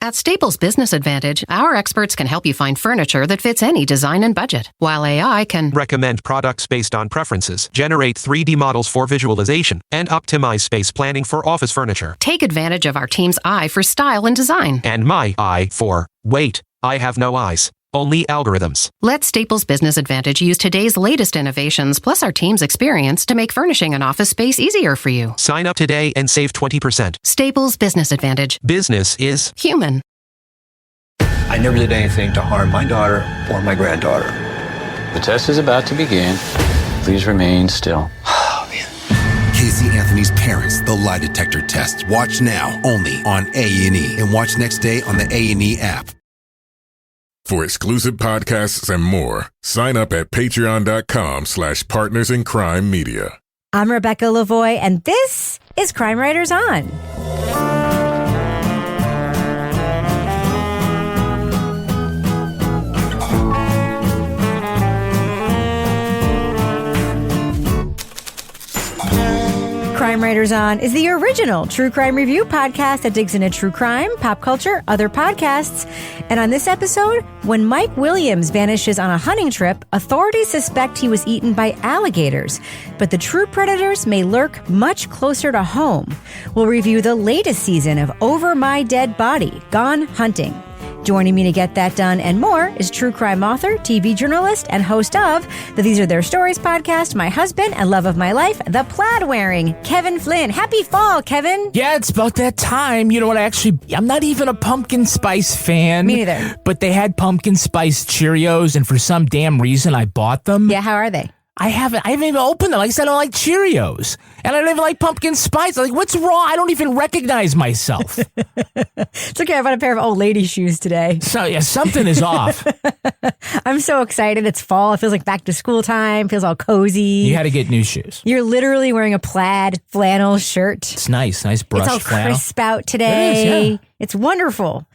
At Staples Business Advantage, our experts can help you find furniture that fits any design and budget, while AI can recommend products based on preferences, generate 3D models for visualization, and optimize space planning for office furniture. Take advantage of our team's eye for style and design. And my eye for, wait, I have no eyes. Only algorithms. Let Staples Business Advantage use today's latest innovations plus our team's experience to make furnishing an office space easier for you. Sign up today and save 20%. Staples Business Advantage. Business is human. I never did anything to harm my daughter or my granddaughter. The test is about to begin. Please remain still. Oh, man. Casey Anthony's Parents, the lie detector test. Watch now only on A&E and watch next day on the A&E app. For exclusive podcasts and more, sign up at patreon.com/partnersincrimemedia. I'm Rebecca Lavoie, and this is Crime Writers On. Crime Writers On is the original true crime review podcast that digs into true crime, pop culture, other podcasts. And on this episode, when Mike Williams vanishes on a hunting trip, authorities suspect he was eaten by alligators. But the true predators may lurk much closer to home. We'll review the latest season of Over My Dead Body, Gone Hunting. Joining me to get that done and more is true crime author, TV journalist, and host of the These Are Their Stories podcast, my husband and love of my life, the plaid-wearing Kevin Flynn. Happy fall, Kevin. Yeah, it's about that time. You know what, I'm not even a pumpkin spice fan. Me neither. But they had pumpkin spice Cheerios, and for some damn reason, I bought them. Yeah, how are they? I haven't even opened them. Like I said, I don't like Cheerios. And I don't even like pumpkin spice. I'm like, what's wrong? I don't even recognize myself. It's okay. I bought a pair of old lady shoes today. So, yeah, something is off. I'm so excited. It's fall. It feels like back to school time. Feels all cozy. You had to get new shoes. You're literally wearing a plaid flannel shirt. It's nice brushed flannel. It's all flannel. crisp out today. It is, yeah. It's wonderful.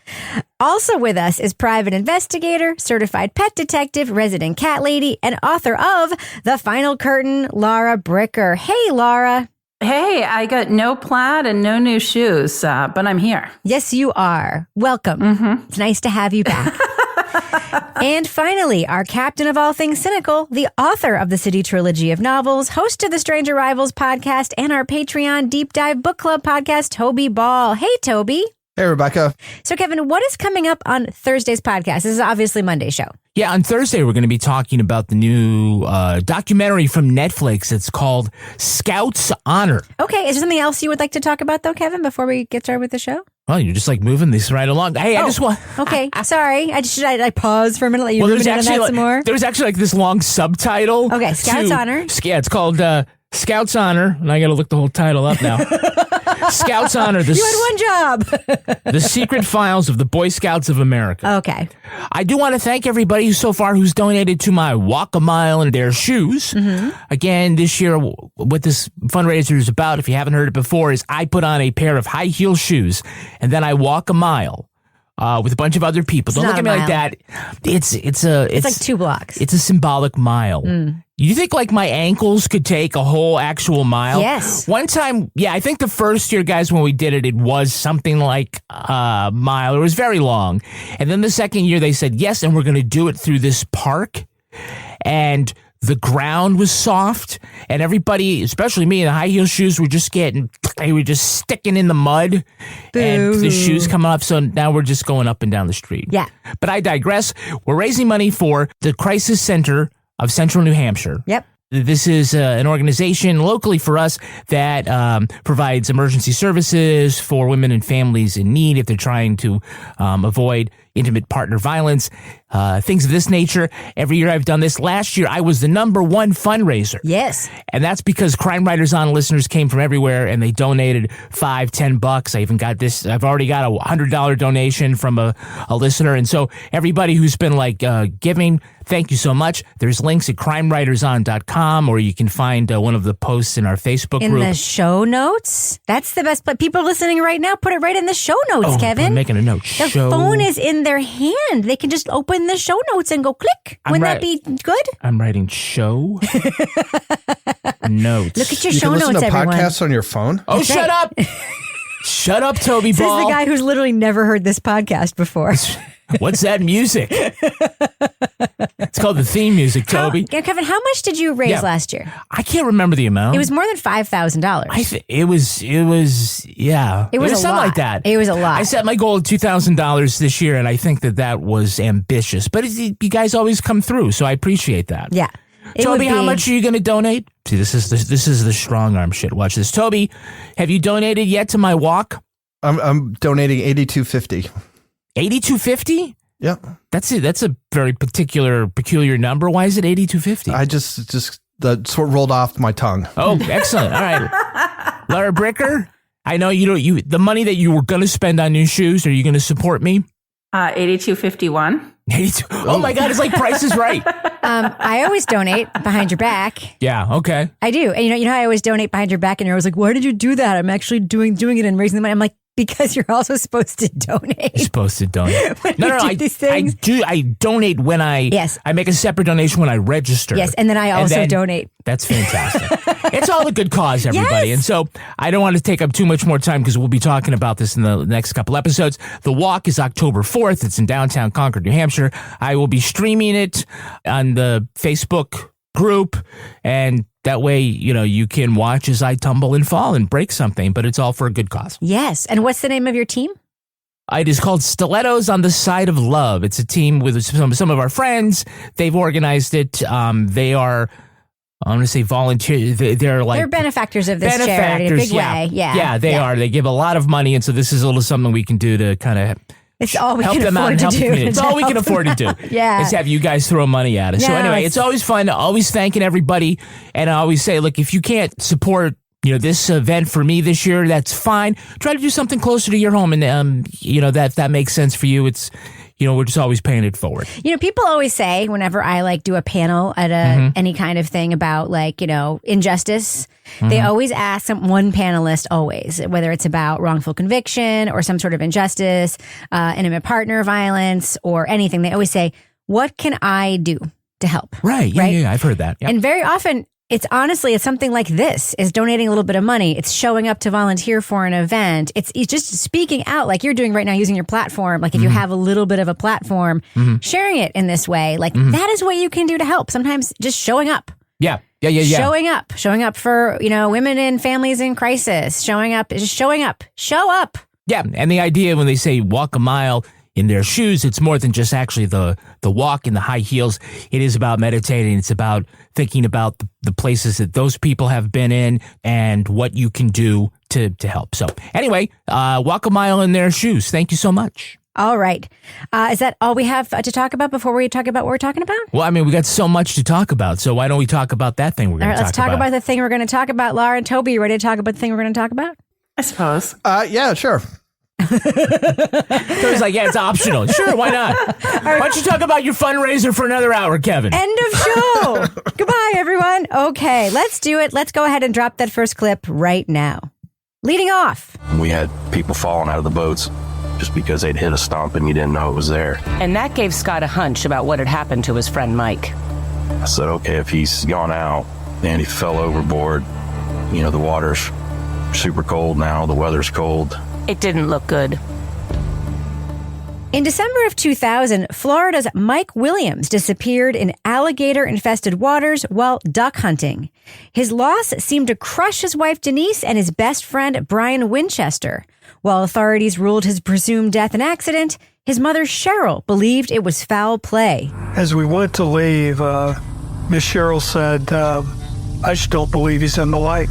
Also with us is private investigator, certified pet detective, resident cat lady, and author of The Final Curtain, Laura Bricker. Hey, Laura. Hey, I got no plaid and no new shoes, but I'm here. Yes, you are. Welcome. Mm-hmm. It's nice to have you back. And finally, our captain of all things cynical, the author of the City Trilogy of novels, host of the Strange Arrivals podcast, and our Patreon Deep Dive Book Club podcast, Toby Ball. Hey, Toby. Hey, Rebecca. So, Kevin, what is coming up on Thursday's podcast? This is obviously Monday's show. Yeah, on Thursday, we're going to be talking about the new documentary from Netflix. It's called Scout's Honor. Okay. Is there something else you would like to talk about, though, Kevin, before we get started with the show? Well, you're just like moving this right along. Hey, I just want... Okay, sorry. Should I pause for a minute, let you ruminate on that some more? There's actually like this long subtitle. Okay, Scout's Honor. Yeah, it's called Scout's Honor. And I got to look the whole title up now. Scout's Honor. You had one job. The Secret Files of the Boy Scouts of America. Okay. I do want to thank everybody who's donated to my Walk a Mile in Their Shoes. Mm-hmm. Again, this year, what this fundraiser is about, if you haven't heard it before, is I put on a pair of high heel shoes and then I walk a mile. With a bunch of other people. Don't look at me like that. It's like 2 blocks. It's a symbolic mile. You think like my ankles could take a whole actual mile? Yes. One time, I think the first year, guys, when we did it, it was something like a mile. It was very long. And then the second year they said, yes, and we're going to do it through this park. And the ground was soft, and everybody, especially me in the high heel shoes, were just sticking in the mud. Boo. And the shoes coming up. So now we're just going up and down the street. Yeah. But I digress. We're raising money for the Crisis Center of Central New Hampshire. Yep. This is an organization locally for us that provides emergency services for women and families in need if they're trying to avoid intimate partner violence, things of this nature. Every year I've done this. Last year I was the #1 fundraiser. Yes. And that's because Crime Writers On listeners came from everywhere and they donated $5, $10. I even got this. I've already got a $100 donation from a listener. And so everybody who's been giving, thank you so much. There's links at crimewriterson.com, or you can find one of the posts in our Facebook group. In the show notes? That's the best. But people listening right now, put it right in the show notes, Kevin. I'm making a note. The phone is in their hand. They can just open the show notes and go click. Wouldn't that be good? I'm writing show notes. Look at your show notes, everyone. You can listen to podcasts on your phone? Oh, shut up! Shut up, Toby This Ball. is the guy who's literally never heard this podcast before. What's that music? It's called the theme music, Toby. Kevin, how much did you raise last year? I can't remember the amount. It was more than $5,000. It was something a lot. like that. It was a lot. I set my goal at $2,000 this year, and I think that was ambitious. But you guys always come through, so I appreciate that. Yeah. Toby, how much are you going to donate? See, this is the strong arm shit. Watch this. Toby, have you donated yet to my walk? I'm donating $82.50. $82.50? Yep. That's a very peculiar number. Why is it $82.50? I just that sort of rolled off my tongue. Oh, excellent. All right. Laura Bricker, I know the money that you were going to spend on new shoes, are you going to support me? $82.51. 82. Oh my God, it's like Price is Right. I always donate behind your back. Yeah, okay. I do. And you know how I always donate behind your back, and you're always like, why did you do that? I'm actually doing it and raising the money. I'm like, because you're also supposed to donate. You're supposed to donate. No, these things. I donate when I make a separate donation when I register. Yes, and then I also donate. That's fantastic. It's all a good cause, everybody. Yes. And so I don't want to take up too much more time because we'll be talking about this in the next couple episodes. The walk is October 4th. It's in downtown Concord, New Hampshire. I will be streaming it on the Facebook group, and that way, you can watch as I tumble and fall and break something, but it's all for a good cause. Yes. And what's the name of your team? It is called Stilettos on the Side of Love. It's a team with some of our friends. They've organized it. They are, I'm going to say volunteer. They're benefactors of this charity in a big way. Yeah, they are. They give a lot of money, and so this is a little something we can do to kind of it's all we help can them out afford and to help the do. community. It's all we can afford to do. Yeah. Is have you guys throw money at us. So anyway, it's always fun. Always thanking everybody. And I always say, look, if you can't support, this event for me this year, that's fine. Try to do something closer to your home. And, that makes sense for you. It's, we're just always paying it forward. People always say whenever I do a panel at any kind of thing about injustice, they always ask one panelist always, whether it's about wrongful conviction or some sort of injustice, intimate partner violence or anything. They always say, what can I do to help? Right. Yeah, I've heard that. Yep. And very often it's something like this, is donating a little bit of money. It's showing up to volunteer for an event. It's just speaking out like you're doing right now, using your platform. Like if you have a little bit of a platform, sharing it in this way, that is what you can do to help. Sometimes just showing up. Yeah. Showing up for, women and families in crisis, show up. Yeah. And the idea when they say walk a mile in their shoes, it's more than just actually the walk in the high heels. It is about meditating. It's about thinking about the places that those people have been in and what you can do to help. So anyway, walk a mile in their shoes. Thank you so much. All right. Is that all we have to talk about before we talk about what we're talking about? Well, I mean, we got so much to talk about. So why don't we talk about that thing we're going to talk about? Let's talk about the thing we're going to talk about. Laura and Toby, you ready to talk about the thing we're going to talk about? I suppose. Yeah, sure. So he's like, yeah, it's optional. Sure, why not? Why don't you talk about your fundraiser for another hour, Kevin? End of show. Goodbye, everyone. Okay, let's do it. Let's go ahead and drop that first clip right now. Leading off. We had people falling out of the boats just because they'd hit a stump and you didn't know it was there. And that gave Scott a hunch about what had happened to his friend Mike. I said, okay, if he's gone out and he fell overboard, the water's super cold now, the weather's cold. It didn't look good. In December of 2000, Florida's Mike Williams disappeared in alligator-infested waters while duck hunting. His loss seemed to crush his wife Denise and his best friend Brian Winchester. While authorities ruled his presumed death an accident, his mother Cheryl believed it was foul play. As we went to leave, Miss Cheryl said, I just don't believe he's in the lake.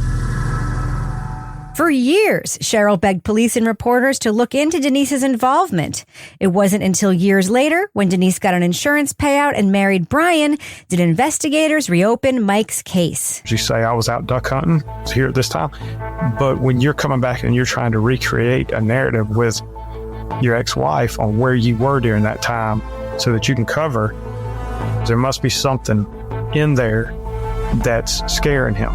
For years, Cheryl begged police and reporters to look into Denise's involvement. It wasn't until years later, when Denise got an insurance payout and married Brian, did investigators reopen Mike's case. You say I was out duck hunting here at this time, but when you're coming back and you're trying to recreate a narrative with your ex-wife on where you were during that time so that you can cover, there must be something in there that's scaring him.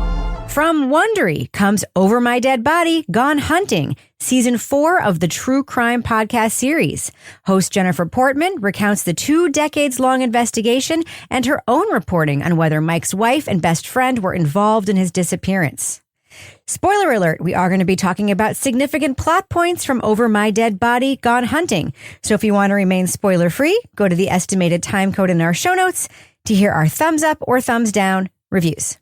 From Wondery comes Over My Dead Body, Gone Hunting, Season 4 of the True Crime podcast series. Host Jennifer Portman recounts the 2 decades-long investigation and her own reporting on whether Mike's wife and best friend were involved in his disappearance. Spoiler alert, we are going to be talking about significant plot points from Over My Dead Body Gone Hunting. So if you want to remain spoiler-free, go to the estimated time code in our show notes to hear our thumbs up or thumbs down reviews.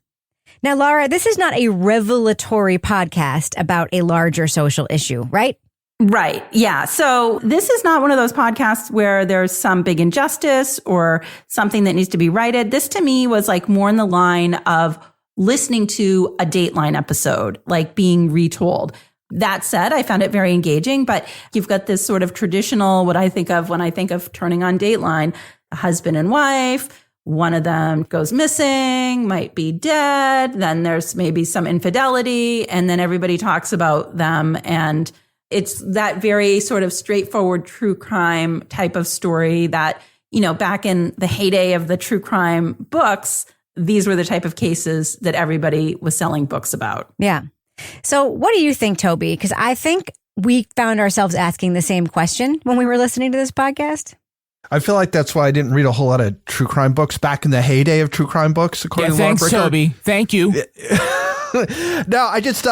Now, Laura, this is not a revelatory podcast about a larger social issue, right? Right. Yeah. So this is not one of those podcasts where there's some big injustice or something that needs to be righted. This to me was like more in the line of listening to a Dateline episode, like being retold. That said, I found it very engaging, but you've got this sort of traditional, what I think of when I think of turning on Dateline, a husband and wife. One of them goes missing, might be dead. Then there's maybe some infidelity, and then everybody talks about them. And it's that very sort of straightforward true crime type of story that, you know, back in the heyday of the true crime books, these were the type of cases that everybody was selling books about. Yeah. So what do you think, Toby? Because I think we found ourselves asking the same question when we were listening to this podcast. I feel like that's why I didn't read a whole lot of true crime books back in the heyday of true crime books, according to Laura thanks, Bricker. Toby. Thank you. No, I just...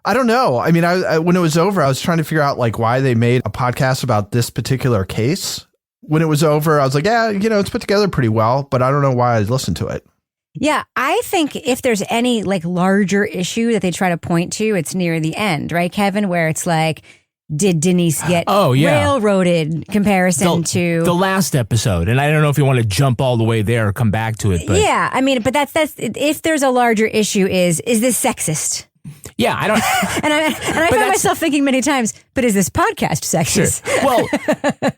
I don't know. I mean, I when it was over, I was trying to figure out like why they made a podcast about this particular case. When it was over, I was like, yeah, you know, it's put together pretty well, but I don't know why I listened to it. Yeah, I think if there's any like larger issue that they try to point to, it's near the end, right, Kevin? Where it's like, did Denise get railroaded comparison to the last episode? And I don't know if you want to jump all the way there or come back to it. But yeah, I mean, but that's if there's a larger issue, is this sexist? Yeah, I don't. and I find myself thinking many times, but is this podcast sexist? Sure. Well,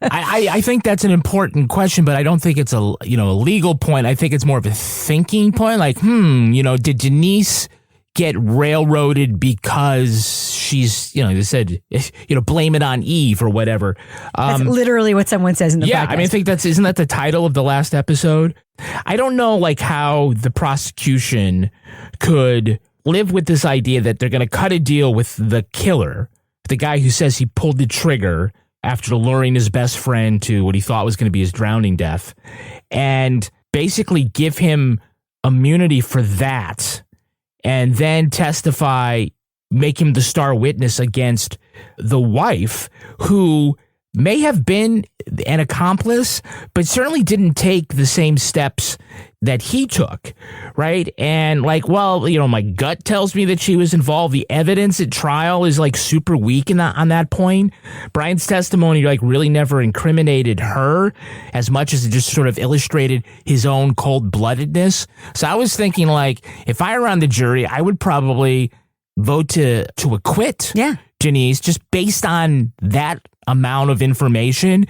I think that's an important question, but I don't think it's a legal point. I think it's more of a thinking point. Like, did Denise get railroaded because she's, they said, blame it on Eve or whatever. That's literally what someone says in the podcast. Yeah, I mean, I think isn't that the title of the last episode? I don't know, like, how the prosecution could live with this idea that they're going to cut a deal with the killer, the guy who says he pulled the trigger after luring his best friend to what he thought was going to be his drowning death, and basically give him immunity for that, and then testify, make him the star witness against the wife, who may have been an accomplice, but certainly didn't take the same steps that he took, right? And like, well, my gut tells me that she was involved. The evidence at trial is like super weak on that point. Brian's testimony like really never incriminated her as much as it just sort of illustrated his own cold-bloodedness. So I was thinking, like, if I were on the jury, I would probably vote to acquit Denise, just based on that amount of information.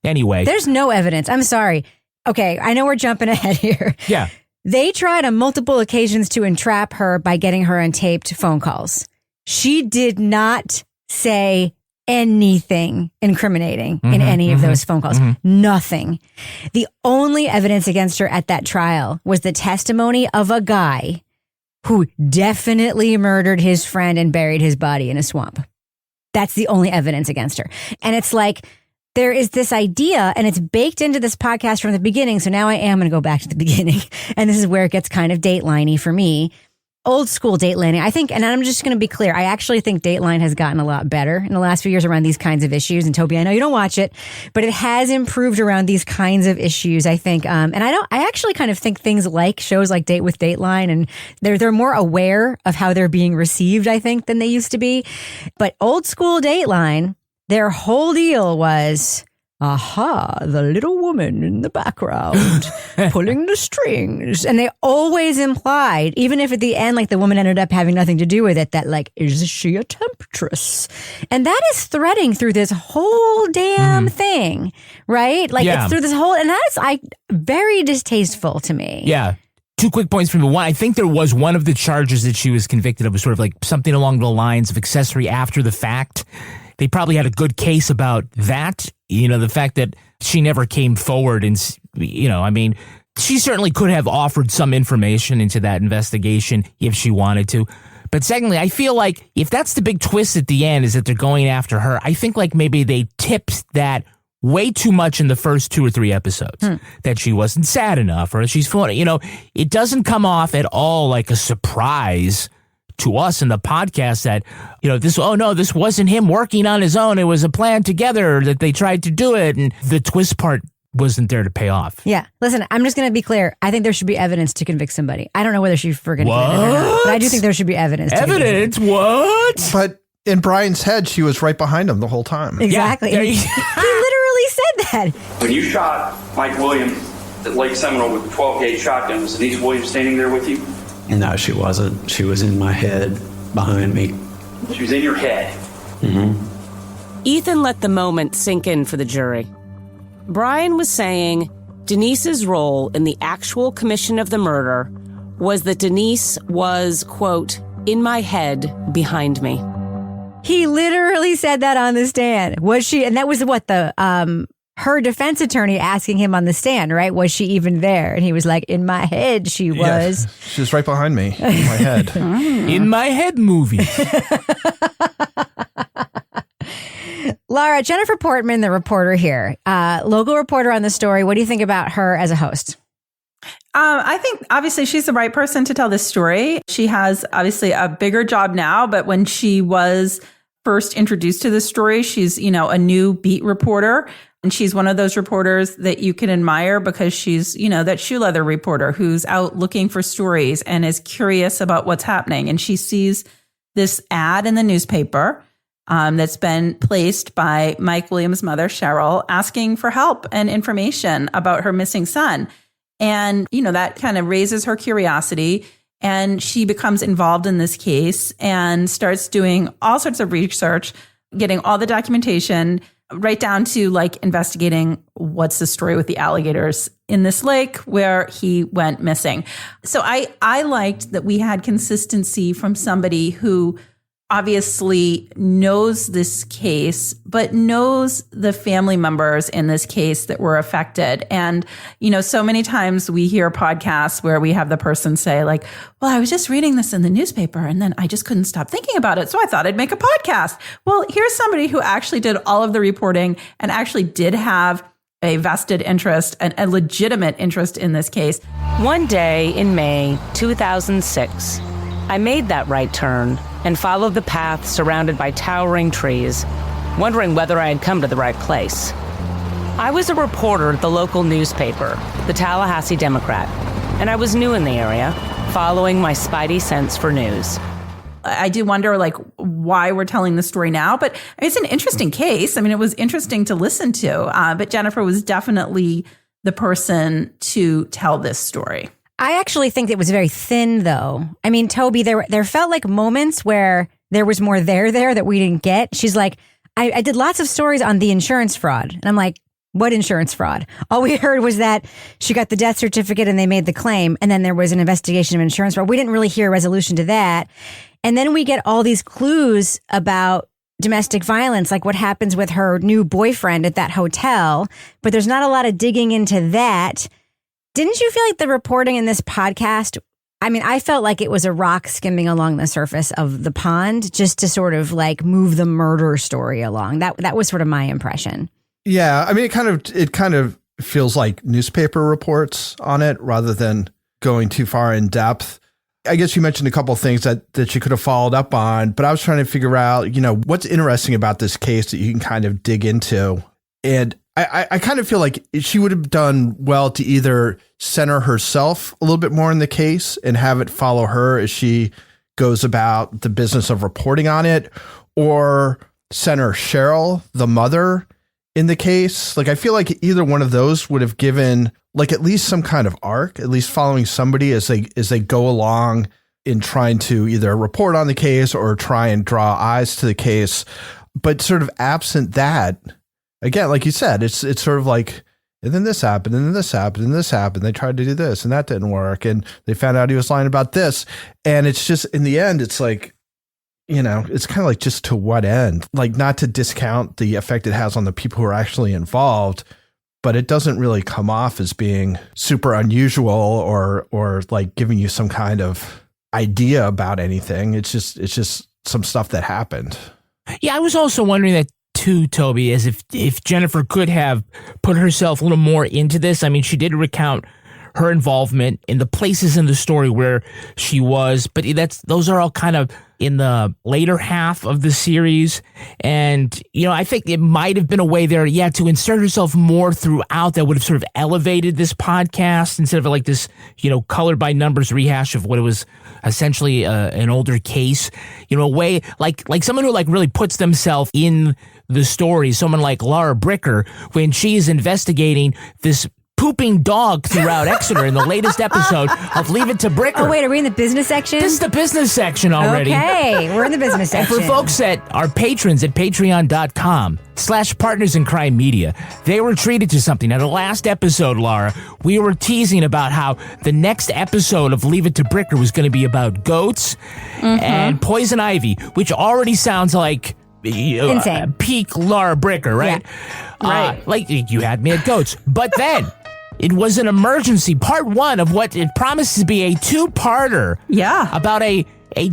Anyway, there's no evidence. I'm sorry. Okay, I know we're jumping ahead here. Yeah. They tried on multiple occasions to entrap her by getting her on taped phone calls. She did not say anything incriminating in any of those phone calls. Nothing. The only evidence against her at that trial was the testimony of a guy who definitely murdered his friend and buried his body in a swamp. That's the only evidence against her. And it's like, there is this idea, and it's baked into this podcast from the beginning. So now I am going to go back to the beginning. And this is where it gets kind of Dateline-y for me. Old school Dateline. I think, and I'm just going to be clear, I actually think Dateline has gotten a lot better in the last few years around these kinds of issues. And Toby, I know you don't watch it, but it has improved around these kinds of issues, I think. And I actually kind of think things like shows like Date with Dateline, and they're more aware of how they're being received, I think, than they used to be. But old school Dateline, their whole deal was, aha, the little woman in the background pulling the strings. And they always implied, even if at the end, like, the woman ended up having nothing to do with it, that, like, is she a temptress? And that is threading through this whole damn thing, right? Like, it's through this whole, and that's very distasteful to me. Yeah. 2 quick points from me. One, I think there was one of the charges that she was convicted of was sort of like something along the lines of accessory after the fact. They probably had a good case about that. The fact that she never came forward and, I mean, she certainly could have offered some information into that investigation if she wanted to. But secondly, I feel like if that's the big twist at the end, is that they're going after her, I think like maybe they tipped that way too much in the first 2 or 3 episodes, that she wasn't sad enough or she's funny. It doesn't come off at all like a surprise to us in the podcast that, this wasn't him working on his own. It was a plan together that they tried to do it. And the twist part wasn't there to pay off. Yeah. Listen, I'm just going to be clear. I think there should be evidence to convict somebody. I don't know whether she's forgetting it or not, but I do think there should be evidence. Evidence? What? But in Brian's head, she was right behind him the whole time. Exactly. Yeah. He literally said that. When you shot Mike Williams at Lake Seminole with the 12-gauge shotgun, was Denise Williams standing there with you? No, she wasn't. She was in my head, behind me. She was in your head. Mm-hmm. Ethan let the moment sink in for the jury. Brian was saying Denise's role in the actual commission of the murder was that Denise was, quote, in my head behind me. He literally said that on the stand. Was she? And that was what her defense attorney asking him on the stand, right? Was she even there? And he was like, in my head, she was. Yeah, she was right behind me, in my head. In my head movie. Laura, Jennifer Portman, the reporter here, local reporter on the story. What do you think about her as a host? I think obviously she's the right person to tell this story. She has obviously a bigger job now, but when she was first introduced to this story, she's, a new beat reporter. And she's one of those reporters that you can admire because she's, that shoe leather reporter who's out looking for stories and is curious about what's happening. And she sees this ad in the newspaper that's been placed by Mike Williams' mother, Cheryl, asking for help and information about her missing son. And, that kind of raises her curiosity. And she becomes involved in this case and starts doing all sorts of research, getting all the documentation, right down to investigating what's the story with the alligators in this lake where he went missing. So I liked that we had consistency from somebody who obviously knows this case, but knows the family members in this case that were affected. And, so many times we hear podcasts where we have the person say well, I was just reading this in the newspaper and then I just couldn't stop thinking about it. So I thought I'd make a podcast. Well, here's somebody who actually did all of the reporting and actually did have a vested interest and a legitimate interest in this case. One day in May 2006, I made that right turn and followed the path surrounded by towering trees, wondering whether I had come to the right place. I was a reporter at the local newspaper, the Tallahassee Democrat, and I was new in the area, following my spidey sense for news. I do wonder, why we're telling the story now, but it's an interesting case. I mean, it was interesting to listen to, but Jennifer was definitely the person to tell this story. I actually think it was very thin, though. I mean, Toby, there felt like moments where there was more there that we didn't get. She's like, I did lots of stories on the insurance fraud. And I'm like, what insurance fraud? All we heard was that she got the death certificate and they made the claim. And then there was an investigation of insurance fraud. We didn't really hear a resolution to that. And then we get all these clues about domestic violence, like what happens with her new boyfriend at that hotel. But there's not a lot of digging into that. Didn't you feel like the reporting in this podcast, I mean, I felt like it was a rock skimming along the surface of the pond just to sort of move the murder story along. That was sort of my impression. Yeah, I mean, it kind of feels like newspaper reports on it rather than going too far in depth. I guess you mentioned a couple of things that you could have followed up on, but I was trying to figure out, what's interesting about this case that you can kind of dig into. And I kind of feel like she would have done well to either center herself a little bit more in the case and have it follow her as she goes about the business of reporting on it, or center Cheryl, the mother, in the case. I feel like either one of those would have given at least some kind of arc, at least following somebody as they go along in trying to either report on the case or try and draw eyes to the case. But sort of absent that, again, like you said, it's sort of like, and then this happened, and then this happened, and this happened. They tried to do this, and that didn't work, and they found out he was lying about this. And it's just, in the end, it's like, it's kind of like, just to what end? Not to discount the effect it has on the people who are actually involved, but it doesn't really come off as being super unusual or giving you some kind of idea about anything. It's just some stuff that happened. Yeah, I was also wondering that too, Toby, as if Jennifer could have put herself a little more into this. I mean, she did recount her involvement in the places in the story where she was, but those are all kind of in the later half of the series. And, I think it might have been a way there, to insert herself more throughout that would have sort of elevated this podcast instead of like this, colored by numbers rehash of what it was essentially an older case, a way like someone who like really puts themselves in the story, someone like Laura Bricker, when she's investigating this pooping dog throughout Exeter in the latest episode of Leave It to Bricker. Oh, wait, are we in the business section? This is the business section already. Okay, we're in the business section. And for folks that are patrons at patreon.com/partners in crime media, they were treated to something. Now, the last episode, Laura, we were teasing about how the next episode of Leave It to Bricker was going to be about goats and poison ivy, which already sounds like insane. Peak Laura Bricker, right? Yeah. Right. Like you had me at goats. But then it was an emergency part 1 of what it promised to be a 2-parter. Yeah. About a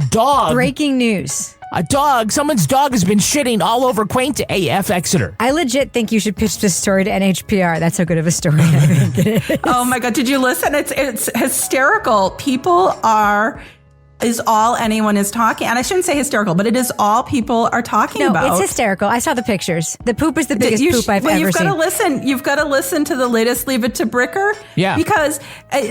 dog. Breaking news. A dog. Someone's dog has been shitting all over quaint AF Exeter. I legit think you should pitch this story to NHPR. That's how good of a story I think it is. Oh my God. Did you listen? It's hysterical. People is all anyone is talking. And I shouldn't say hysterical, but it is all people are talking about. No, it's hysterical. I saw the pictures. The poop is the biggest poop I've ever seen. You've got to listen to the latest Leave It to Bricker. Yeah. Because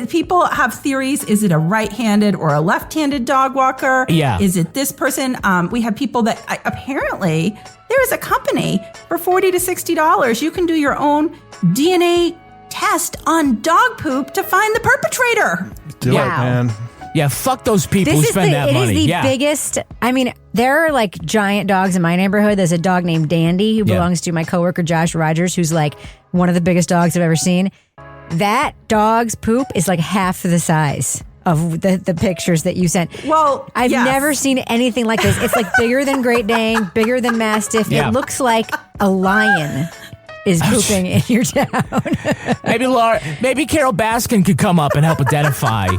people have theories. Is it a right-handed or a left-handed dog walker? Yeah. Is it this person? We have people that apparently there is a company for $40 to $60. You can do your own DNA test on dog poop to find the perpetrator. Do it, man. Yeah, fuck those people who spend that money. It is the biggest. I mean, there are like giant dogs in my neighborhood. There's a dog named Dandy who belongs to my coworker Josh Rogers, who's like one of the biggest dogs I've ever seen. That dog's poop is like half the size of the pictures that you sent. Well, I've never seen anything like this. It's like bigger than Great Dane, bigger than Mastiff. Yeah. It looks like a lion is pooping in your town. Maybe Carol Baskin could come up and help identify.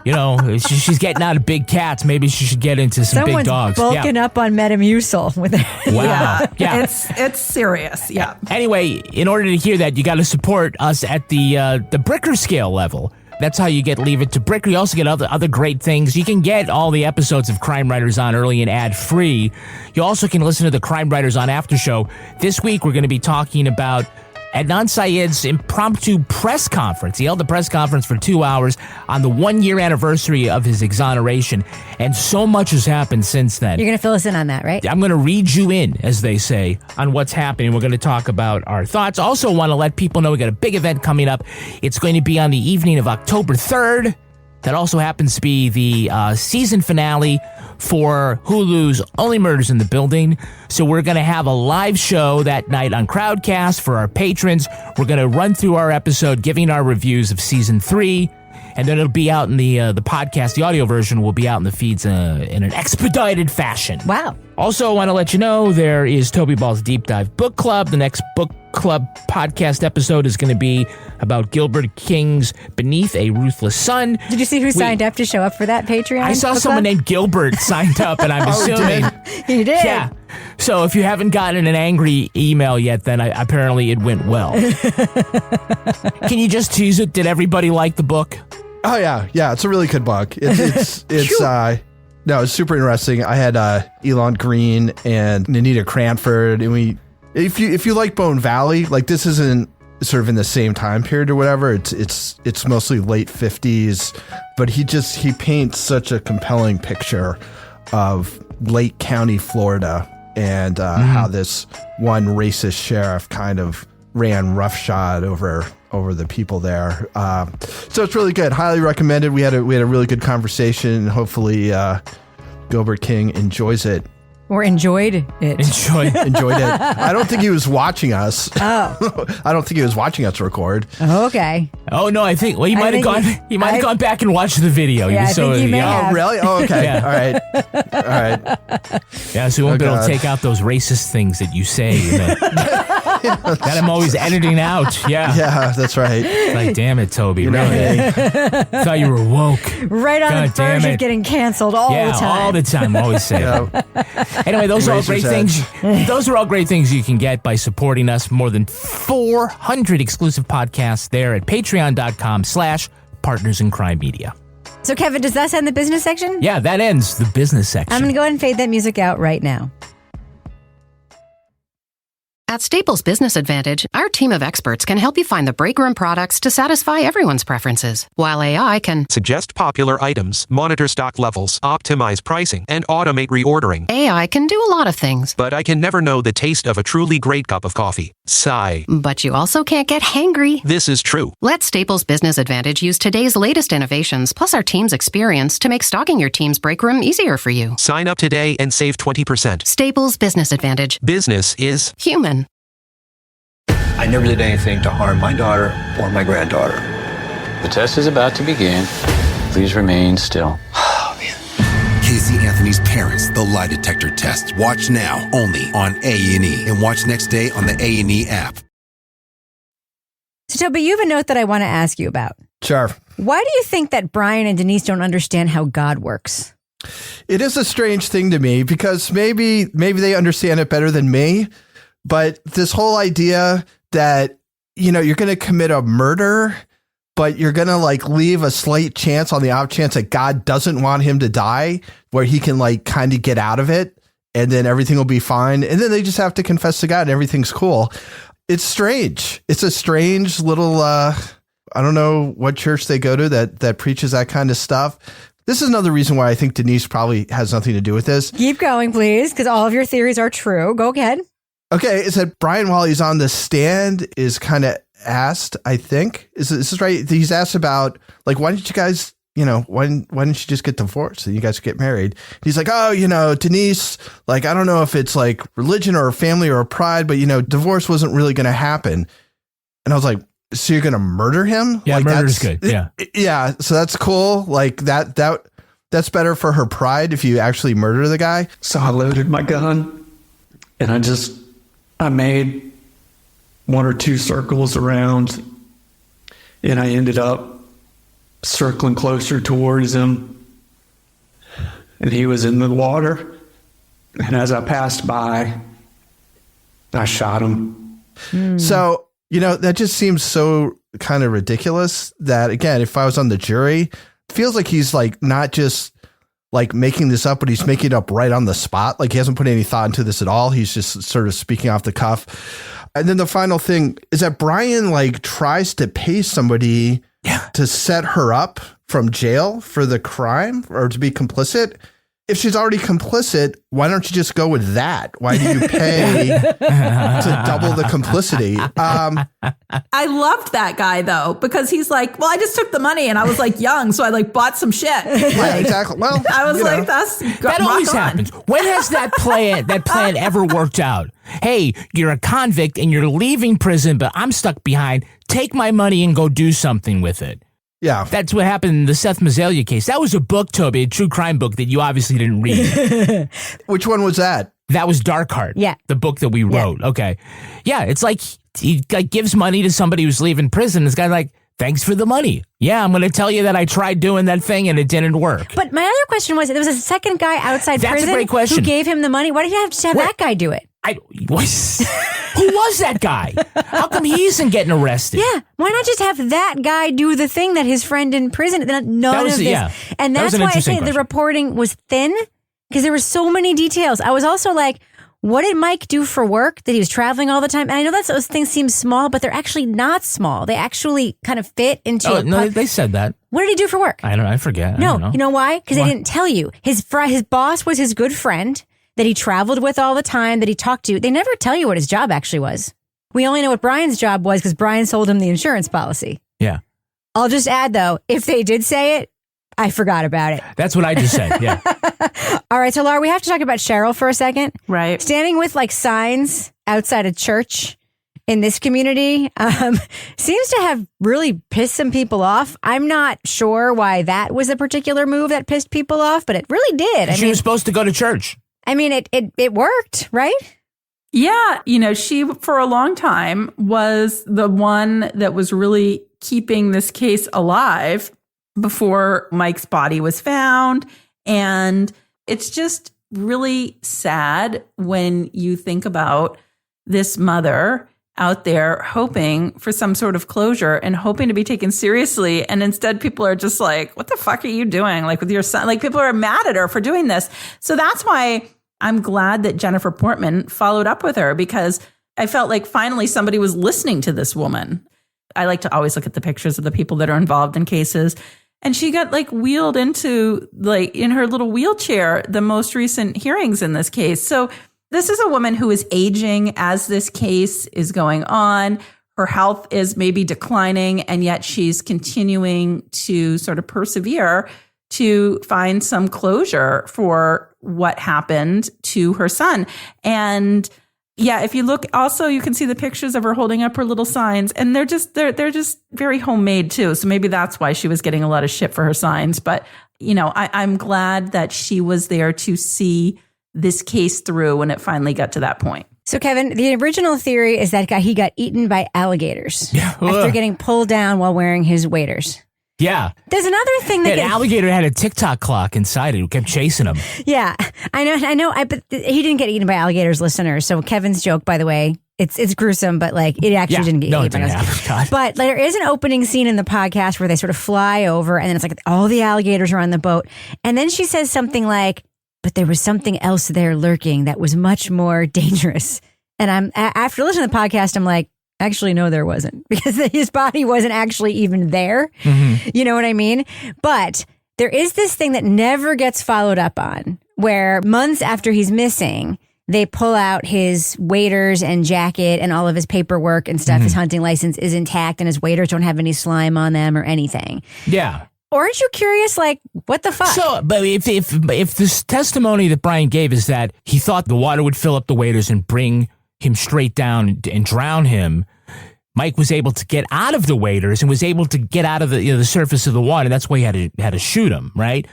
She's getting out of big cats. Maybe she should get into some big dogs. Someone's bulking up on Metamucil with it. Wow. Yeah. It's serious. Yeah. Anyway, in order to hear that, you got to support us at the Bricker scale level. That's how you get Leave It to Bricker. You also get other great things. You can get all the episodes of Crime Writers On early and ad-free. You also can listen to the Crime Writers On after show. This week, we're going to be talking about Adnan Syed's impromptu press conference. He held a press conference for 2 hours on the 1-year anniversary of his exoneration, and so much has happened since then. You're going to fill us in on that, right? I'm going to read you in, as they say, on what's happening. We're going to talk about our thoughts. Also want to let people know we got a big event coming up. It's going to be on the evening of October 3rd. That also happens to be the season finale for Hulu's Only Murders in the Building. So we're going to have a live show that night on Crowdcast for our patrons. We're going to run through our episode, giving our reviews of season 3. And then it'll be out in the podcast. The audio version will be out in the feeds in an expedited fashion. Wow. Also, I want to let you know there is Toby Ball's Deep Dive Book Club. The next book club podcast episode is going to be about Gilbert King's Beneath a Ruthless Sun. Did you see who signed up to show up for that Patreon? I saw someone named Gilbert signed up, and I'm assuming. He did? Yeah. So if you haven't gotten an angry email yet, then apparently it went well. Can you just tease it? Did everybody like the book? Oh, yeah. Yeah, it's a really good book. It's super interesting. I had Elon Green and Anita Cranford, and if you like Bone Valley, like this isn't sort of in the same time period or whatever. It's mostly late 50s, but he paints such a compelling picture of Lake County, Florida, and how this one racist sheriff kind of ran roughshod over the people there. So it's really good. Highly recommended. We had a really good conversation, and hopefully Gilbert King enjoys it. Or enjoyed it. Enjoyed it. I don't think he was watching us. Oh. I don't think he was watching us record. Okay. Oh no, I think he might have gone back and watched the video. Yeah, I think he may have. Oh, really? Oh, okay. Yeah. All right. Yeah, so we won't be able to take out those racist things that you say. That I'm always editing out. Yeah. Yeah, that's right. Like, damn it, Toby. Really? Thought you were woke. Right on the verge of getting canceled all the time. All the time. Always say that. Anyway, those are all great things. Those are all great things you can get by supporting us. More than 400 exclusive podcasts there at patreon.com/Partners in Crime Media. So, Kevin, does that end the business section? Yeah, that ends the business section. I'm going to go ahead and fade that music out right now. At Staples Business Advantage, our team of experts can help you find the breakroom products to satisfy everyone's preferences, while AI can suggest popular items, monitor stock levels, optimize pricing, and automate reordering. AI can do a lot of things. But I can never know the taste of a truly great cup of coffee. Sigh. But you also can't get hangry. This is true. Let Staples Business Advantage use today's latest innovations, plus our team's experience, to make stocking your team's breakroom easier for you. Sign up today and save 20%. Staples Business Advantage. Business is human. I never did anything to harm my daughter or my granddaughter. The test is about to begin. Please remain still. Casey Anthony's Parents, the lie detector test. Watch now only on A&E, and watch next day on the A&E app. So, Toby, you have a note that I want to ask you about. Sure. Why do you think that Brian and Denise don't understand how God works? It is a strange thing to me because maybe they understand it better than me, but this whole idea that, you know, you're going to commit a murder, but you're going to like leave a slight chance on the off chance that God doesn't want him to die, where he can like kind of get out of it and then everything will be fine. And then they just have to confess to God and everything's cool. It's strange. It's a strange little, I don't know what church they go to that preaches that kind of stuff. This is another reason why I think Denise probably has nothing to do with this. Keep going, please, because all of your theories are true. Go ahead. Okay, it's that Brian, while he's on the stand, is kind of asked, I think, is this right? He's asked about, like, why didn't you guys, you know, why didn't you just get divorced and you guys get married? He's like, oh, you know, Denise, like, I don't know if it's like religion or family or pride, but, you know, divorce wasn't really going to happen. And I was like, so you're going to murder him? Yeah, like, murder's good. Yeah. Yeah, so that's cool. Like, that's better for her pride if you actually murder the guy. So I loaded my gun and I made 1 or 2 circles around, and I ended up circling closer towards him, and he was in the water. And as I passed by, I shot him. So, you know, that just seems so kind of ridiculous that, again, if I was on the jury, it feels like he's like not just like making this up, but he's making it up right on the spot. Like he hasn't put any thought into this at all. He's just sort of speaking off the cuff. And then the final thing is that Brian like tries to pay somebody to set her up from jail for the crime or to be complicit. If she's already complicit, why don't you just go with that? Why do you pay to double the complicity? I loved that guy though, because he's like, well, I just took the money and I was like young, so I like bought some shit. Yeah, exactly. Well, I was like, that always happens. When has that plan ever worked out? Hey, you're a convict and you're leaving prison, but I'm stuck behind. Take my money and go do something with it. Yeah. That's what happened in the Seth Mazzelia case. That was a book, Toby, a true crime book that you obviously didn't read. Which one was that? That was Darkheart. Yeah. The book that we wrote. Okay. Yeah, it's like he like gives money to somebody who's leaving prison. This guy's like, thanks for the money. Yeah, I'm going to tell you that I tried doing that thing and it didn't work. But my other question was, there was a second guy outside That's prison a great question. who gave him the money. Why did you have to have that guy do it? Who was that guy? How come he isn't getting arrested? Yeah, why not just have that guy do the thing that his friend in prison? None of this, yeah. And that's why I say the reporting was thin, because there were so many details. I was also like, what did Mike do for work? That he was traveling all the time? And I know that those things seem small, but they're actually not small. They actually kind of fit into. Oh, no, they said that. What did he do for work? I don't know. I forget. No, I don't know. you know why? Because they didn't tell you. His boss was his good friend that he traveled with all the time, that he talked to. They never tell you what his job actually was. We only know what Brian's job was because Brian sold him the insurance policy. Yeah. I'll just add, though, if they did say it, I forgot about it. That's what I just said, yeah. All right, so Laura, we have to talk about Cheryl for a second. Right. Standing with like signs outside a church in this community seems to have really pissed some people off. I'm not sure why that was a particular move that pissed people off, but it really did. She was supposed to go to church. I mean, it worked, right? Yeah. She, for a long time, was the one that was really keeping this case alive before Mike's body was found. And it's just really sad when you think about this mother out there hoping for some sort of closure and hoping to be taken seriously. And instead people are just like, what the fuck are you doing? Like with your son, like people are mad at her for doing this. So that's why I'm glad that Jennifer Portman followed up with her, because I felt like finally somebody was listening to this woman. I like to always look at the pictures of the people that are involved in cases. And she got like wheeled into like in her little wheelchair, the most recent hearings in this case. So this is a woman who is aging as this case is going on. Her health is maybe declining, and yet she's continuing to sort of persevere to find some closure for what happened to her son. And yeah, if you look also, you can see the pictures of her holding up her little signs, and they're just very homemade too. So maybe that's why she was getting a lot of shit for her signs. But, I'm glad that she was there to see this case through when it finally got to that point. So, Kevin, the original theory is that he got eaten by alligators after getting pulled down while wearing his waders. Yeah. There's another thing that alligator had a TikTok clock inside it who kept chasing him. Yeah, I know. But he didn't get eaten by alligators, listeners. So Kevin's joke, by the way, it's gruesome, but like it actually didn't get eaten by alligators. But there is an opening scene in the podcast where they sort of fly over, and then it's like all the alligators are on the boat, and then she says something like, "But there was something else there lurking that was much more dangerous." And after listening to the podcast, I'm like, actually, no, there wasn't, because his body wasn't actually even there. Mm-hmm. You know what I mean? But there is this thing that never gets followed up on, where months after he's missing, they pull out his waders and jacket and all of his paperwork and stuff. Mm-hmm. His hunting license is intact and his waders don't have any slime on them or anything. Yeah. Aren't you curious, like, what the fuck? So, but if this testimony that Brian gave is that he thought the water would fill up the waders and bring him straight down and drown him, Mike was able to get out of the waders and was able to get out of the surface of the water. That's why he had to shoot him, right?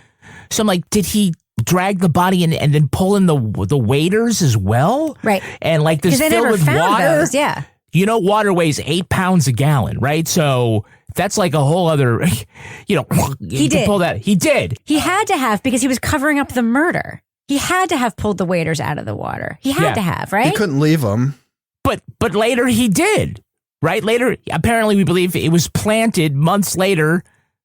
So I'm like, did he drag the body and then pull in the waders as well? Right. And like this filled with water. Those, yeah. Water weighs 8 pounds a gallon, right? So that's like a whole other, he did pull that. He did. He had to have, because he was covering up the murder. He had to have pulled the waders out of the water. He had to have, right? He couldn't leave them. But later he did, right? Later, apparently we believe it was planted months later,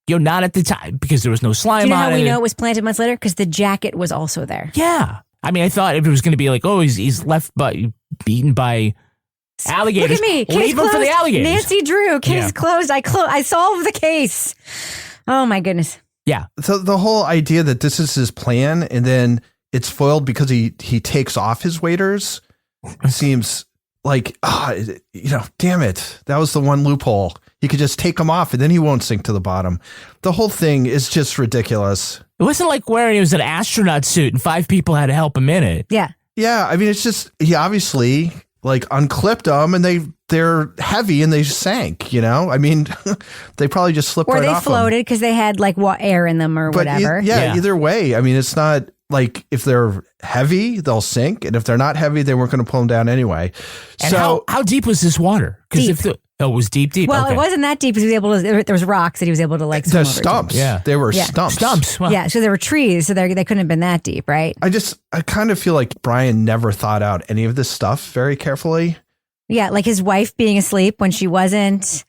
not at the time, because there was no slime on it. Do you know how we know it was planted months later? Because the jacket was also there. Yeah. I mean, I thought if it was going to be like, oh, he's left beaten by alligators. Look at me. Case leave closed. Him for the alligators. Nancy Drew, case closed. I solved the case. Oh, my goodness. Yeah. So the whole idea that this is his plan and then it's foiled because he takes off his waders seems like, damn it. That was the one loophole. He could just take them off and then he won't sink to the bottom. The whole thing is just ridiculous. It wasn't like wearing, it was an astronaut suit and 5 people had to help him in it. Yeah. Yeah. I mean, it's just, he obviously like unclipped them and they're heavy and they sank, I mean, they probably just slipped right off. Or they floated because they had like air in them or whatever. Either way. I mean, it's not like if they're heavy, they'll sink. And if they're not heavy, they weren't going to pull them down anyway. And so how deep was this water? Because it was deep. Well, okay. It wasn't that deep because he was able to, there was rocks that he was able to like swim the stumps. Yeah. They were stumps. Stumps. Well. Yeah. So there were trees. So they couldn't have been that deep, right? I kind of feel like Brian never thought out any of this stuff very carefully. Yeah. Like his wife being asleep when she wasn't.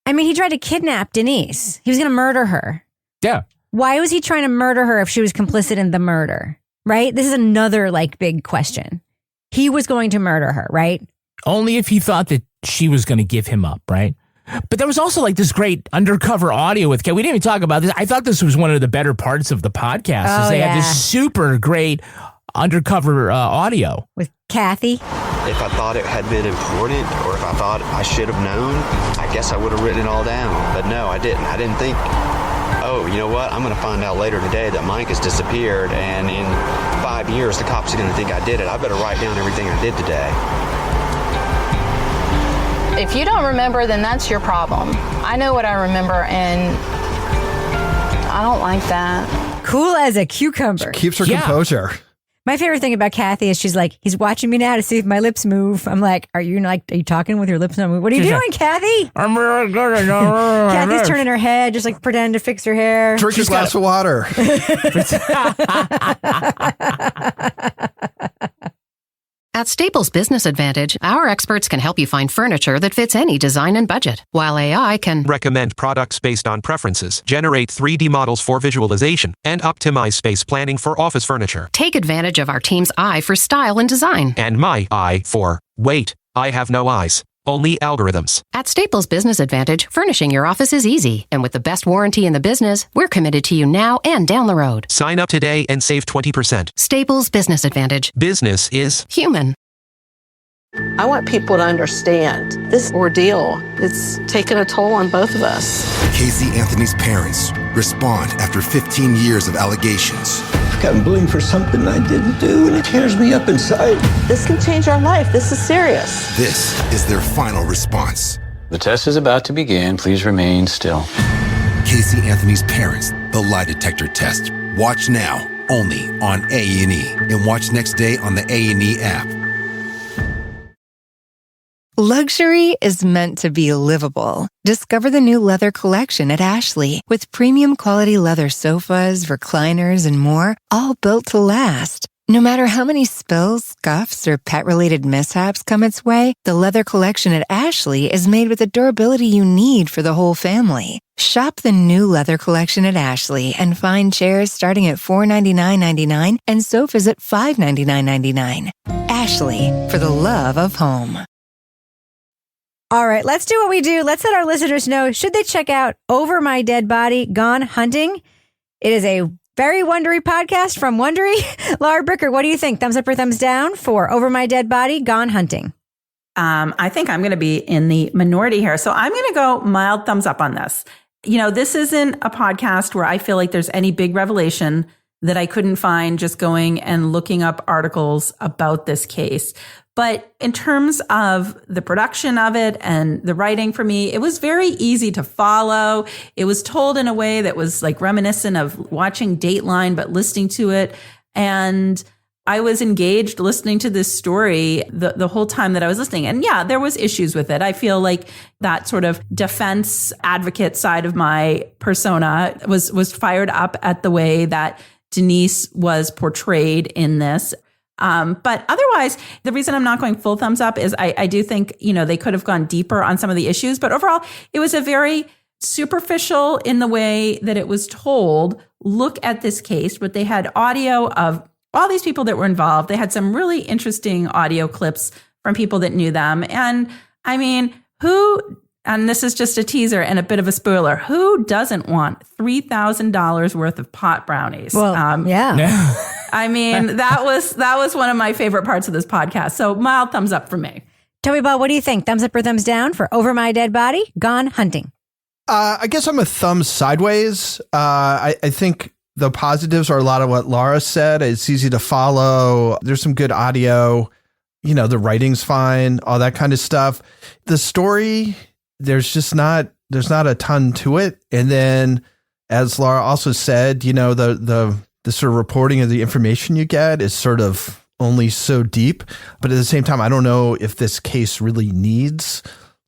I mean, he tried to kidnap Denise. He was going to murder her. Yeah. Why was he trying to murder her if she was complicit in the murder? Right? This is another like big question. He was going to murder her, right? Only if he thought that she was going to give him up, right? But there was also like this great undercover audio with Kathy. We didn't even talk about this. I thought this was one of the better parts of the podcast. They had this super great undercover audio. With Kathy? If I thought it had been important or if I thought I should have known, I guess I would have written it all down. But no, I didn't. I didn't think, oh, you know what? I'm going to find out later today that Mike has disappeared, and in 5 years, the cops are going to think I did it. I better write down everything I did today. If you don't remember, then that's your problem. I know what I remember, and I don't like that. Cool as a cucumber. She keeps her composure. My favorite thing about Kathy is she's like, he's watching me now to see if my lips move. I'm like, are you talking with your lips not moving? What are you doing, Kathy? I'm really good. Kathy's turning her head, just like pretending to fix her hair. Drink a glass of water. At Staples Business Advantage, our experts can help you find furniture that fits any design and budget, while AI can recommend products based on preferences, generate 3D models for visualization, and optimize space planning for office furniture. take advantage of our team's eye for style and design. And my eye for, wait, I have no eyes. Only algorithms. At Staples Business Advantage, furnishing your office is easy. And with the best warranty in the business, we're committed to you now and down the road. Sign up today and save 20%. Staples Business Advantage. Business is human. I want people to understand this ordeal. It's taken a toll on both of us. Casey Anthony's parents respond after 15 years of allegations. I've gotten blamed for something I didn't do, and it tears me up inside. This can change our life. This is serious. This is their final response. The test is about to begin. Please remain still. Casey Anthony's parents, the lie detector test. Watch now, only on A&E. And watch next day on the A&E app. Luxury is meant to be livable. Discover the new leather collection at Ashley with premium quality leather sofas, recliners, and more, all built to last. No matter how many spills, scuffs, or pet-related mishaps come its way, the leather collection at Ashley is made with the durability you need for the whole family. Shop the new leather collection at Ashley and find chairs starting at $499.99 and sofas at $599.99. Ashley, for the love of home. All right, let's do what we do. Let's let our listeners know, should they check out Over My Dead Body, Gone Hunting? It is a very Wondery podcast from Wondery. Laura Bricker, what do you think? Thumbs up or thumbs down for Over My Dead Body, Gone Hunting? I think I'm going to be in the minority here. So I'm going to go mild thumbs up on this. You know, this isn't a podcast where I feel like there's any big revelation that I couldn't find just going and looking up articles about this case. But in terms of the production of it and the writing for me, it was very easy to follow. It was told in a way that was like reminiscent of watching Dateline, but listening to it. And I was engaged listening to this story the whole time that I was listening. And yeah, there was issues with it. I feel like that sort of defense advocate side of my persona was fired up at the way that Denise was portrayed in this. But otherwise, the reason I'm not going full thumbs up is I do think, you know, they could have gone deeper on some of the issues. But overall, it was a very superficial in the way that it was told. Look at this case, but they had audio of all these people that were involved. They had some really interesting audio clips from people that knew them. And I mean, and this is just a teaser and a bit of a spoiler, who doesn't want $3,000 worth of pot brownies? Well, yeah. I mean, that was one of my favorite parts of this podcast. So mild thumbs up from me. Toby Ball, what do you think? Thumbs up or thumbs down for Over My Dead Body, Gone Hunting? I guess I'm a thumbs sideways. I think the positives are a lot of what Laura said. It's easy to follow. There's some good audio. You know, the writing's fine, all that kind of stuff. The story, there's not a ton to it. And then, as Laura also said, you know, the sort of reporting of the information you get is sort of only so deep. But at the same time, I don't know if this case really needs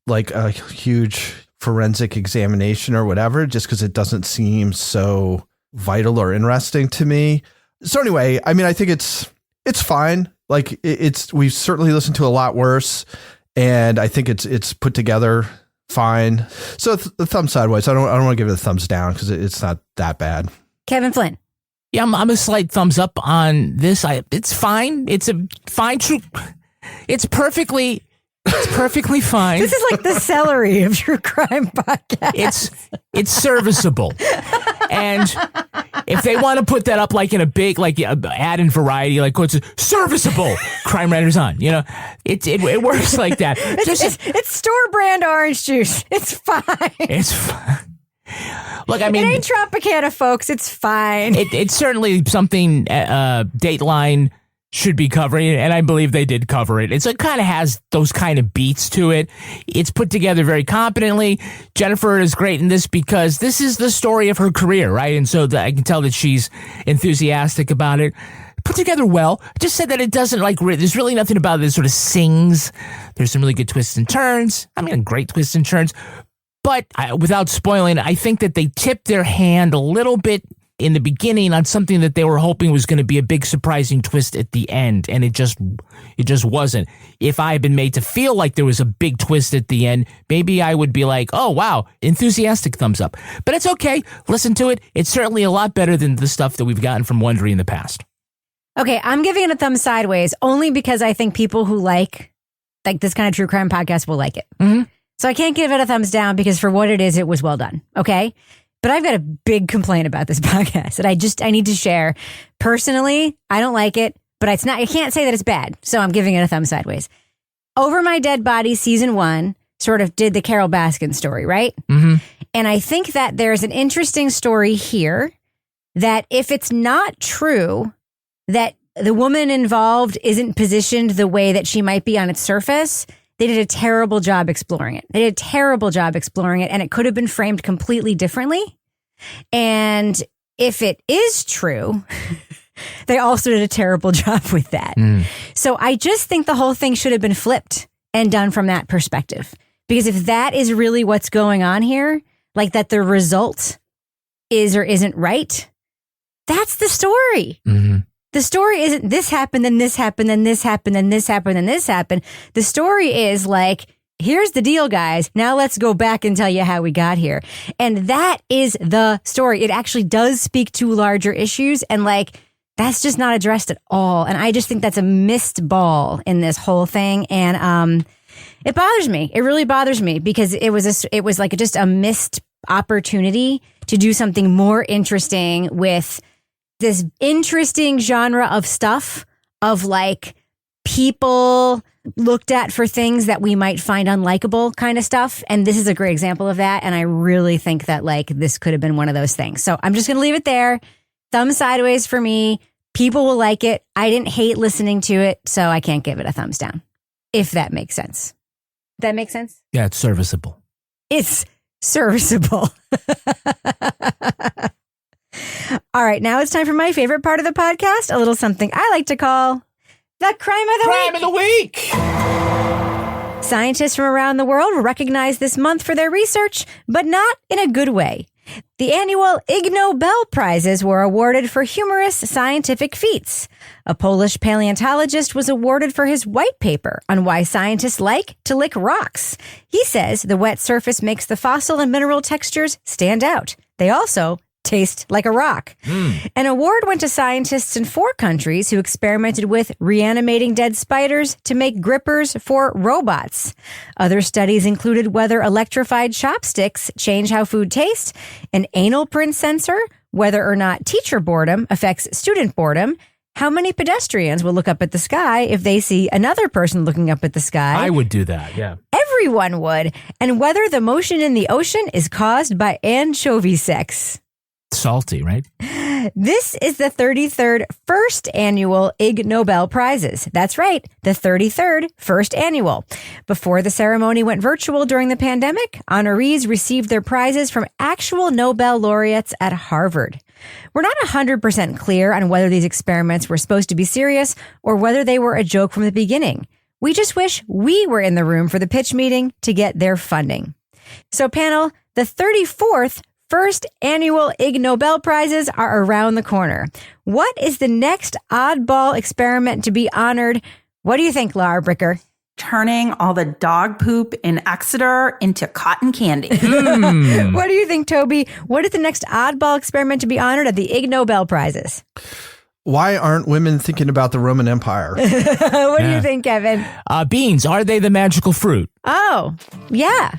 like a huge forensic examination or whatever, just because it doesn't seem so vital or interesting to me. So anyway, I mean, I think it's fine. Like we've certainly listened to a lot worse, and I think it's put together fine. So the thumb sideways. I don't want to give it a thumbs down because it's not that bad. Kevin Flynn. Yeah, I'm a slight thumbs up on this. It's fine. It's a fine true. It's perfectly fine. This is like the celery of true crime podcast. It's serviceable. And if they want to put that up like in a big ad in Variety, like what's serviceable Crime Writers On, you know, it works like that. It's store brand orange juice. It's fine. It's fine. Look, I mean, it ain't Tropicana, folks. It's fine. It's certainly something Dateline should be covering, and I believe they did cover it. It kind of has those kind of beats to it. It's put together very competently. Jennifer is great in this because this is the story of her career, right? And so I can tell that she's enthusiastic about it. put together well. I just said that it doesn't there's really nothing about it that sort of sings. There's some really good twists and turns. I mean, great twists and turns. But without spoiling, I think that they tipped their hand a little bit in the beginning on something that they were hoping was going to be a big surprising twist at the end, and it just wasn't. If I had been made to feel like there was a big twist at the end, maybe I would be like, oh wow, enthusiastic thumbs up. But it's okay. Listen to it. It's certainly a lot better than the stuff that we've gotten from Wondery in the past. Okay, I'm giving it a thumb sideways only because I think people who like this kind of true crime podcast will like it. Mm-hmm. So I can't give it a thumbs down because for what it is, it was well done. Okay. But I've got a big complaint about this podcast that I need to share. Personally, I don't like it, but I can't say that it's bad. So I'm giving it a thumb sideways. Over My Dead Body season 1 sort of did the Carol Baskin story, right? Mm-hmm. And I think that there's an interesting story here that if it's not true that the woman involved isn't positioned the way that she might be on its surface, they did a terrible job exploring it. And it could have been framed completely differently. And if it is true, they also did a terrible job with that. So I just think the whole thing should have been flipped and done from that perspective. Because if that is really what's going on here, like that the result is or isn't right, that's the story. Mm-hmm. The story isn't this happened, then this happened, then this happened, then this happened, then this happened. The story is like, here's the deal, guys. Now let's go back and tell you how we got here. And that is the story. It actually does speak to larger issues. And that's just not addressed at all. And I just think that's a missed ball in this whole thing. And it bothers me. It really bothers me because it was just a missed opportunity to do something more interesting with this interesting genre of stuff of people looked at for things that we might find unlikable kind of stuff. And this is a great example of that. And I really think that this could have been one of those things. So I'm just going to leave it there. Thumb sideways for me. People will like it. I didn't hate listening to it, so I can't give it a thumbs down, if that makes sense. That makes sense? Yeah, it's serviceable. It's serviceable. All right, now it's time for my favorite part of the podcast, a little something I like to call the Crime of the Week. Scientists from around the world were recognized this month for their research, but not in a good way. The annual Ig Nobel Prizes were awarded for humorous scientific feats. A Polish paleontologist was awarded for his white paper on why scientists like to lick rocks. He says the wet surface makes the fossil and mineral textures stand out. They also taste like a rock. An award went to scientists in 4 countries who experimented with reanimating dead spiders to make grippers for robots. Other studies included whether electrified chopsticks change how food tastes, an anal print sensor, whether or not teacher boredom affects student boredom, how many pedestrians will look up at the sky if they see another person looking up at the sky. I would do that, yeah. Everyone would. And whether the motion in the ocean is caused by anchovy sex. Salty, right? This is the 33rd first annual Ig Nobel Prizes. That's right, the 33rd first annual. Before the ceremony went virtual during the pandemic, honorees received their prizes from actual Nobel laureates at Harvard. We're not 100% clear on whether these experiments were supposed to be serious or whether they were a joke from the beginning. We just wish we were in the room for the pitch meeting to get their funding. So panel, the 34th first annual Ig Nobel Prizes are around the corner. What is the next oddball experiment to be honored? What do you think, Laura Bricker? Turning all the dog poop in Exeter into cotton candy. What do you think, Toby? What is the next oddball experiment to be honored at the Ig Nobel Prizes? Why aren't women thinking about the Roman Empire? What do you think, Kevin? Beans, are they the magical fruit? Oh, yeah.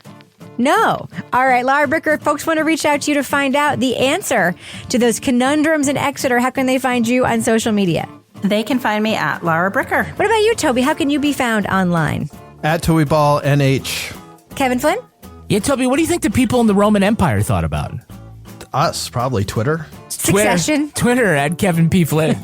No. All right, Laura Bricker, if folks want to reach out to you to find out the answer to those conundrums in Exeter, how can they find you on social media? They can find me at Laura Bricker. What about you, Toby? How can you be found online? At TobyBall NH. Kevin Flynn? Yeah, Toby, what do you think the people in the Roman Empire thought about? Us, probably Twitter. Succession. Twitter at Kevin P. Flynn.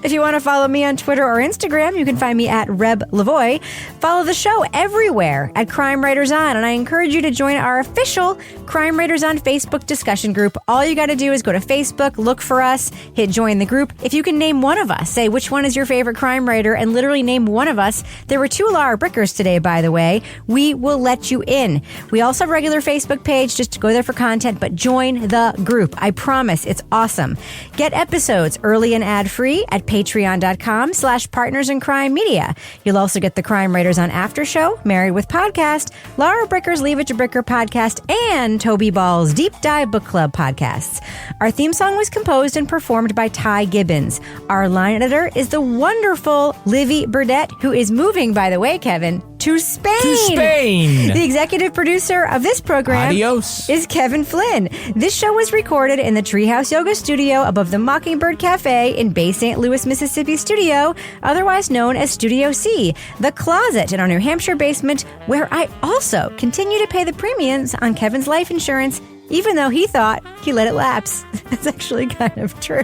If you want to follow me on Twitter or Instagram, you can find me at Reb Lavoie. Follow the show everywhere at Crime Writers On, and I encourage you to join our official Crime Writers On Facebook discussion group. All you got to do is go to Facebook, look for us, hit join the group. If you can name one of us, say which one is your favorite crime writer, and literally name one of us. There were 2 Laura Brickers today, by the way. We will let you in. We also have a regular Facebook page. Just go there for content, but join the group. I promise it's awesome. Get episodes early and ad-free at patreon.com/partnersincrimemedia. You'll also get the Crime Writers On After Show, Married with Podcast, Laura Bricker's Leave It to Bricker podcast, and Toby Ball's Deep Dive Book Club podcasts. Our theme song was composed and performed by Ty Gibbons. Our line editor is the wonderful Livy Burdett, who is moving, by the way, Kevin, to Spain. To Spain. The executive producer of this program is Kevin Flynn. This show was recorded in the Treehouse Yoga Studio above the Mockingbird Cafe in Bay St. Louis, Mississippi studio, otherwise known as Studio C, the closet in our New Hampshire basement, where I also continue to pay the premiums on Kevin's life insurance, even though he thought he let it lapse. That's actually kind of true.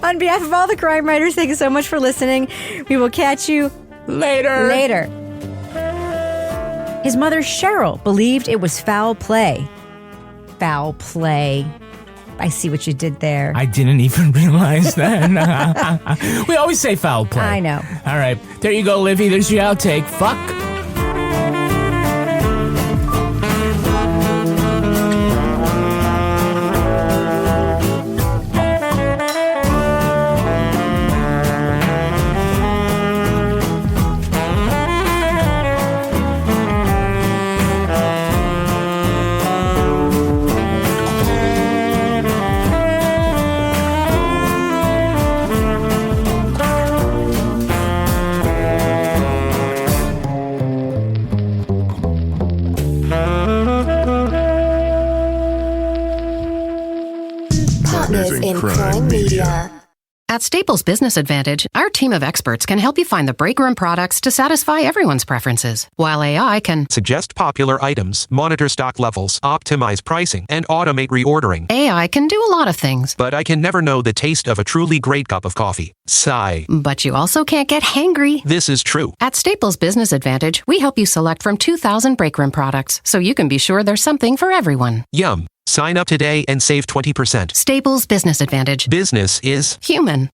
On behalf of all the crime writers, thank you so much for listening. We will catch you later. His mother, Cheryl, believed it was foul play. Foul play. I see what you did there. I didn't even realize that. We always say foul play. I know. All right. There you go, Livy. There's your outtake. Fuck. In crime media. At Staples Business Advantage, our team of experts can help you find the breakroom products to satisfy everyone's preferences, while AI can suggest popular items, monitor stock levels, optimize pricing, and automate reordering. AI can do a lot of things. But I can never know the taste of a truly great cup of coffee. Sigh. But you also can't get hangry. This is true. At Staples Business Advantage, we help you select from 2,000 breakroom products, so you can be sure there's something for everyone. Yum. Sign up today and save 20%. Staples Business Advantage. Business is human.